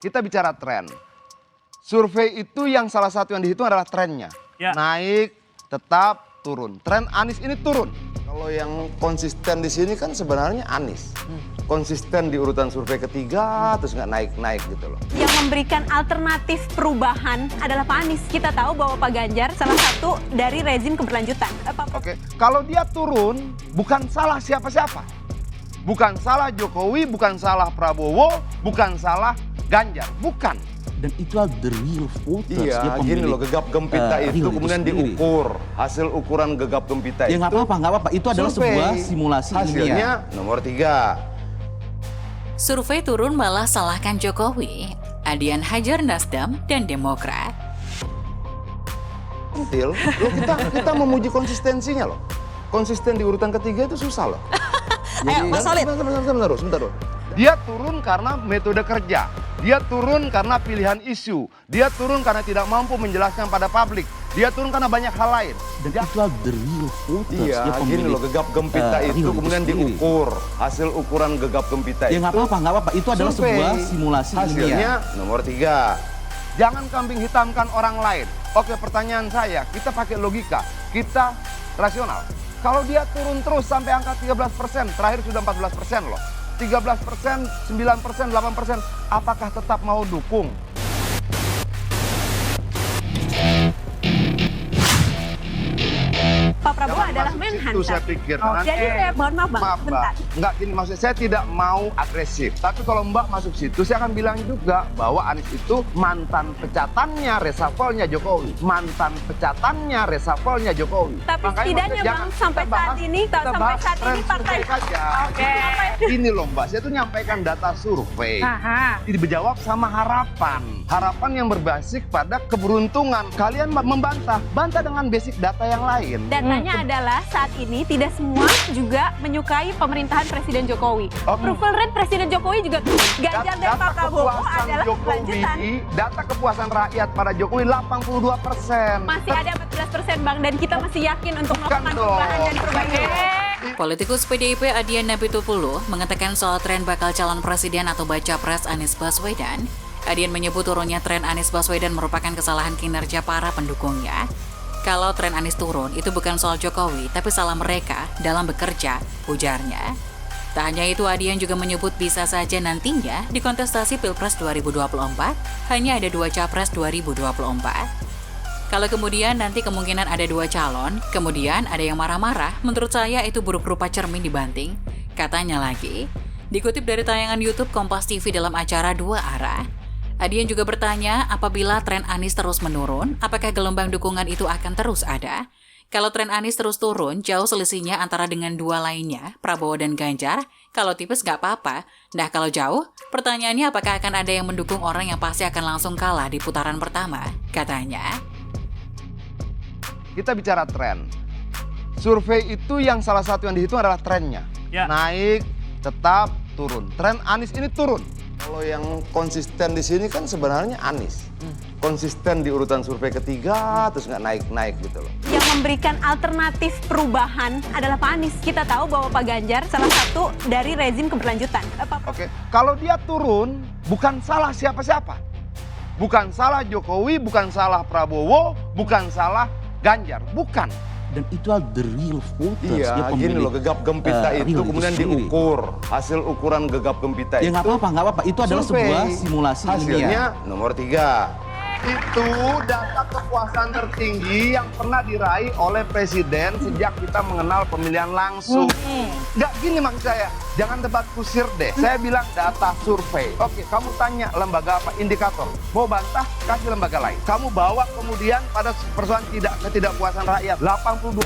Kita bicara tren. Survei itu yang salah satu yang dihitung adalah trennya. Ya. Naik, tetap, turun. Tren Anies ini turun. Kalau yang konsisten di sini kan sebenarnya Anies. Konsisten di urutan survei ketiga, terus nggak naik-naik gitu loh. Yang memberikan alternatif perubahan adalah Pak Anies. Kita tahu bahwa Pak Ganjar salah satu dari rezim keberlanjutan. Oke, kalau dia turun, bukan salah siapa-siapa. Bukan salah Jokowi, bukan salah Prabowo, bukan salah Ganjar, bukan. Dan itu adalah the real voters. Iya, Dia gini pemilih, loh, gegap gempita itu real kemudian sendiri. diukur. Hasil ukuran gegap gempita Ya itu. nggak apa-apa. Itu adalah survei. sebuah simulasi Hasilnya ilmiah. nomor 3. Survei turun malah salahkan Jokowi. Adian hajar Nasdem dan Demokrat. Pentil, loh kita memuji konsistensinya loh. Konsisten di urutan ketiga itu susah loh. Ayo, Mas Solid. Sebentar. Dia turun karena metode kerja. Dia turun karena pilihan isu. Dia turun karena tidak mampu menjelaskan pada publik. Dia turun karena banyak hal lain. Dan itu adalah the real voters. Iya, Dia gini pemilih, loh, gegap gempita itu real kemudian sendiri. diukur. Hasil ukuran gegap gempita Ya itu. nggak apa-apa. Itu adalah survei. sebuah simulasi Hasilnya ilmiah. nomor 3. Jangan kambing hitamkan orang lain. Oke, pertanyaan saya, kita pakai logika, kita rasional. Kalau dia turun terus sampai angka 13%, terakhir sudah 14% loh. 13%, 9%, 8%, apakah tetap mau dukung? Pak Prabowo Jangan adalah masuk Menhan. situ, saya pikir. Jadi saya mohon maaf Bang, Maaf, bentar. Mbak. Enggak, gini maksud saya tidak mau agresif. Tapi kalau Mbak masuk situ, saya akan bilang juga bahwa Anies itu mantan pecatannya, reshuffle-nya Jokowi. Mantan pecatannya, reshuffle-nya Jokowi. Tapi Makanya setidaknya maksudnya Bang, jangan sampai kita bahas- saat ini, kita sampai bahas saat tren ini partai survei saja. Oke. Ini loh Mbak, saya tuh nyampaikan data survei. Aha. Dijawab sama harapan. Harapan yang berbasis pada keberuntungan. Kalian bantah dengan basic data yang lain. Datanya adalah saat ini tidak semua juga menyukai pemerintahan Presiden Jokowi. Approval rate Presiden Jokowi juga Ganjar dan Pak Prabowo adalah kelanjutan. Data kepuasan rakyat pada Jokowi 82%. Masih ada 14% Bang, dan kita masih yakin untuk Bukan melakukan dong. perubahan dan perbaikan. Politikus PDIP Adian Napitupulu mengatakan soal tren bakal calon presiden atau baca pres Anies Baswedan. Adian menyebut turunnya tren Anies Baswedan merupakan kesalahan kinerja para pendukungnya. Kalau tren Anies turun, itu bukan soal Jokowi, tapi salah mereka dalam bekerja, ujarnya. Tak hanya itu, Adian juga menyebut bisa saja nantinya di kontestasi Pilpres 2024, hanya ada 2 Capres 2024. Kalau kemudian nanti kemungkinan ada 2 calon, kemudian ada yang marah-marah, menurut saya itu buruk rupa cermin dibanting. Katanya lagi, dikutip dari tayangan YouTube Kompas TV dalam acara 2 Arah, Adian juga bertanya, apabila tren Anies terus menurun, apakah gelombang dukungan itu akan terus ada? Kalau tren Anies terus turun, jauh selisihnya antara dengan 2 lainnya, Prabowo dan Ganjar. Kalau tipis nggak apa-apa. Nah kalau jauh, pertanyaannya apakah akan ada yang mendukung orang yang pasti akan langsung kalah di putaran pertama? Katanya. Kita bicara tren. Survei itu yang salah satu yang dihitung adalah trennya. Ya. Naik, tetap, turun. Tren Anies ini turun. Kalau yang konsisten di sini kan sebenarnya Anies. Konsisten di urutan survei ketiga, terus nggak naik-naik gitu loh. Yang memberikan alternatif perubahan adalah Pak Anies. Kita tahu bahwa Pak Ganjar salah satu dari rezim keberlanjutan. Oke, kalau dia turun, bukan salah siapa-siapa. Bukan salah Jokowi, bukan salah Prabowo, bukan salah Ganjar, bukan. Dan itu adalah the real voters. Dia Iya, pemilih, gini loh, gegap gempita itu real kemudian sendiri. diukur. Hasil ukuran gegap gempita Ya itu. nggak apa-apa. Itu adalah survei. sebuah simulasi Hasilnya ilmiah. nomor 3. Itu data kepuasan tertinggi yang pernah diraih oleh Presiden sejak kita mengenal pemilihan langsung. Nggak gini maksud saya, jangan debat kusir deh. Saya bilang data survei. Oke, kamu tanya lembaga apa, indikator. Mau bantah, kasih lembaga lain. Kamu bawa kemudian pada persoalan ketidakpuasan rakyat, 82%.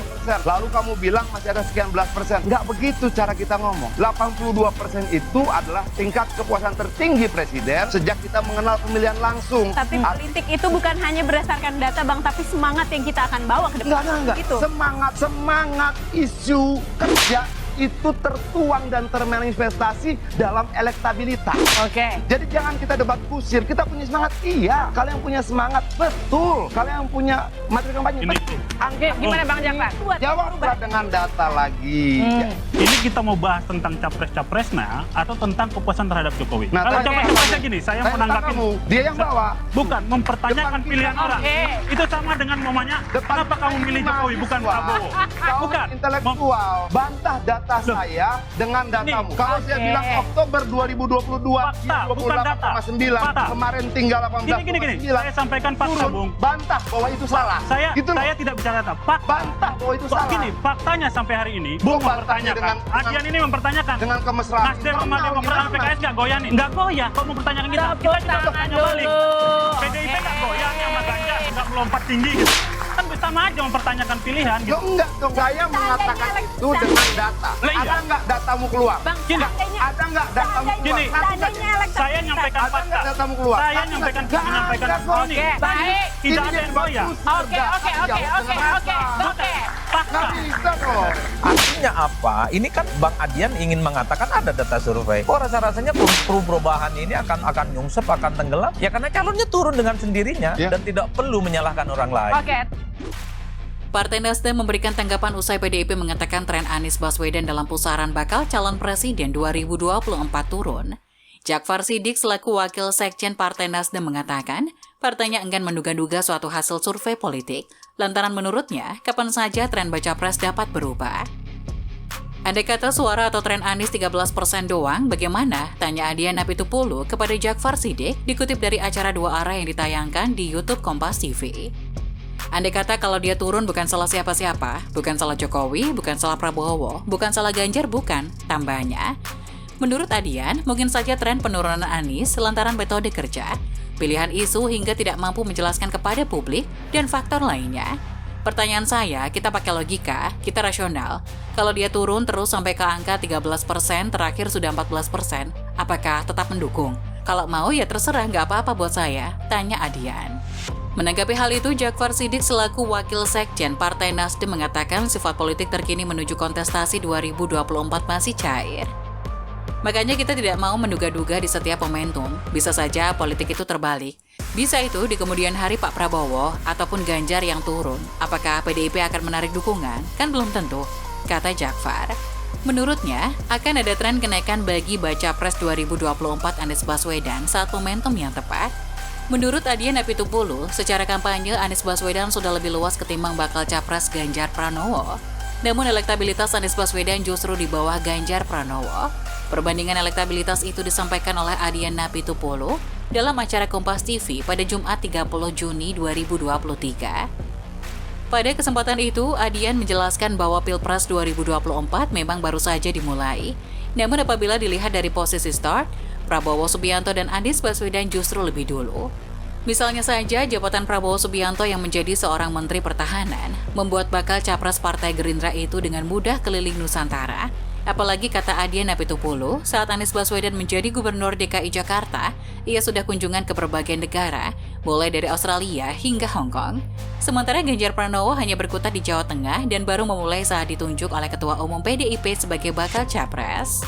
Lalu kamu bilang masih ada sekian belas persen. Nggak begitu cara kita ngomong. 82% itu adalah tingkat kepuasan tertinggi Presiden sejak kita mengenal pemilihan langsung. Tapi politik itu bukan hanya berdasarkan data Bang, tapi semangat yang kita akan bawa ke depan. Enggak. Gitu. Semangat isu kerja itu tertuang dan termanifestasi dalam elektabilitas. Oke. Jadi jangan kita debat kusir, kita punya semangat, iya. Kalian punya semangat, betul. Kalian punya materi kampanye, betul. Gimana Bang Jafar? Jawablah dengan data lagi. Ini kita mau bahas tentang capres-capresnya atau tentang kepuasan terhadap Jokowi? Nah, Kalau oke. capres-capresnya gini, saya menanggapi kamu, dia yang bawa. bukan mempertanyakan Depan pilihan kita, orang. oke. Itu sama dengan mamanya, Depan kenapa kamu milih Jokowi bukan Prabowo? Bukan. Intelektual, bantah data saya dengan datamu. Kalau saya Oke. bilang Oktober 2022, Fakta, bukan data. 28,9, Fakta. kemarin tinggal 18,9. Gini, saya sampaikan fakta, Bung. Bantah bahwa itu salah. Saya Gitu loh. tidak bicara data. Fakta. Bantah bahwa itu salah. Gini, faktanya sampai hari ini, Bung, Bung bantahnya mempertanyakan. Adian ini mempertanyakan. dengan kemesraan. Nasdem sama Demokrat sama PKS nggak goyah nih? Nggak goyah. Kok mempertanyakan kita? Kita juga tangan bertanya balik. dulu. PDIP nggak goyah nih sama Ganjar, nggak melompat tinggi gitu. Kan sama aja mempertanyakan pilihan Yo gitu. enggak dong, saya mengatakan itu dengan data. Lah iya. Ada enggak datamu keluar? Bang, Gini. Ada enggak datamu keluar? Gini. Saya nyampaikan Ada fakta. enggak datamu keluar? Saya menyampaikan ini. Oke, baik. Tidak ada yang goyah. Oke. Fakta. Nggak bisa dong. Artinya apa? Ini kan Bang Adian ingin mengatakan ada data survei. Kok rasa-rasanya perubahan ini akan nyungsep, akan tenggelam? Ya karena calonnya turun dengan sendirinya Ya. dan tidak perlu menyalahkan orang lain. Oke. Partai Nasdem memberikan tanggapan usai PDIP mengatakan tren Anies Baswedan dalam pusaran bakal calon presiden 2024 turun. Jakfar Siddiq selaku wakil sekjen Partai Nasdem mengatakan, partainya enggan menduga-duga suatu hasil survei politik, lantaran menurutnya kapan saja tren baca pres dapat berubah. Andai kata suara atau tren Anies 13% doang, bagaimana? Tanya Adian Apitupulu kepada Jakfar Siddiq dikutip dari acara Dua Arah yang ditayangkan di YouTube Kompas TV. Andai kata kalau dia turun bukan salah siapa-siapa, bukan salah Jokowi, bukan salah Prabowo, bukan salah Ganjar, bukan, tambahnya. Menurut Adian, mungkin saja tren penurunan Anies lantaran metode kerja, pilihan isu hingga tidak mampu menjelaskan kepada publik, dan faktor lainnya. Pertanyaan saya, kita pakai logika, kita rasional. Kalau dia turun terus sampai ke angka 13%, terakhir sudah 14%, apakah tetap mendukung? Kalau mau ya terserah, nggak apa-apa buat saya, tanya Adian. Menanggapi hal itu, Jakfar Siddiq selaku wakil sekjen Partai Nasdem mengatakan sifat politik terkini menuju kontestasi 2024 masih cair. Makanya kita tidak mau menduga-duga di setiap momentum, bisa saja politik itu terbalik. Bisa itu di kemudian hari Pak Prabowo ataupun Ganjar yang turun. Apakah PDIP akan menarik dukungan? Kan belum tentu, kata Jakfar. Menurutnya, akan ada tren kenaikan bagi baca pres 2024 Anies Baswedan saat momentum yang tepat. Menurut Adian Apitupulu, secara kampanye Anies Baswedan sudah lebih luas ketimbang bakal capres Ganjar Pranowo. Namun elektabilitas Anies Baswedan justru di bawah Ganjar Pranowo. Perbandingan elektabilitas itu disampaikan oleh Adian Apitupulu dalam acara Kompas TV pada Jumat 30 Juni 2023. Pada kesempatan itu, Adian menjelaskan bahwa Pilpres 2024 memang baru saja dimulai. Namun apabila dilihat dari posisi start, Prabowo Subianto dan Anies Baswedan justru lebih dulu. Misalnya saja jabatan Prabowo Subianto yang menjadi seorang Menteri Pertahanan membuat bakal capres Partai Gerindra itu dengan mudah keliling Nusantara. Apalagi kata Adian Apitupulu, saat Anies Baswedan menjadi Gubernur DKI Jakarta, ia sudah kunjungan ke berbagai negara, mulai dari Australia hingga Hong Kong. Sementara Ganjar Pranowo hanya berkutat di Jawa Tengah dan baru memulai saat ditunjuk oleh Ketua Umum PDIP sebagai bakal capres.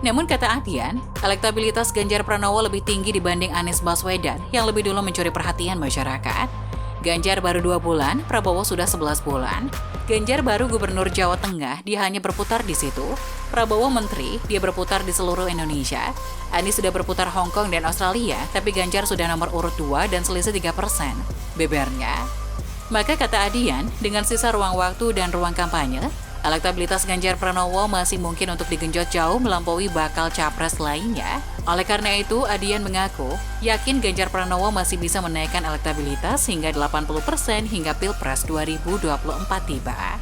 Namun kata Adian, elektabilitas Ganjar Pranowo lebih tinggi dibanding Anies Baswedan yang lebih dulu mencuri perhatian masyarakat. Ganjar baru 2 bulan, Prabowo sudah 11 bulan. Ganjar baru Gubernur Jawa Tengah, dia hanya berputar di situ. Prabowo Menteri, dia berputar di seluruh Indonesia. Anies sudah berputar Hong Kong dan Australia, tapi Ganjar sudah nomor urut 2 dan selisih 3%. Bebernya. Maka kata Adian, dengan sisa ruang waktu dan ruang kampanye, elektabilitas Ganjar Pranowo masih mungkin untuk digenjot jauh melampaui bakal capres lainnya. Oleh karena itu, Adian mengaku yakin Ganjar Pranowo masih bisa menaikkan elektabilitas hingga 80% hingga Pilpres 2024 tiba.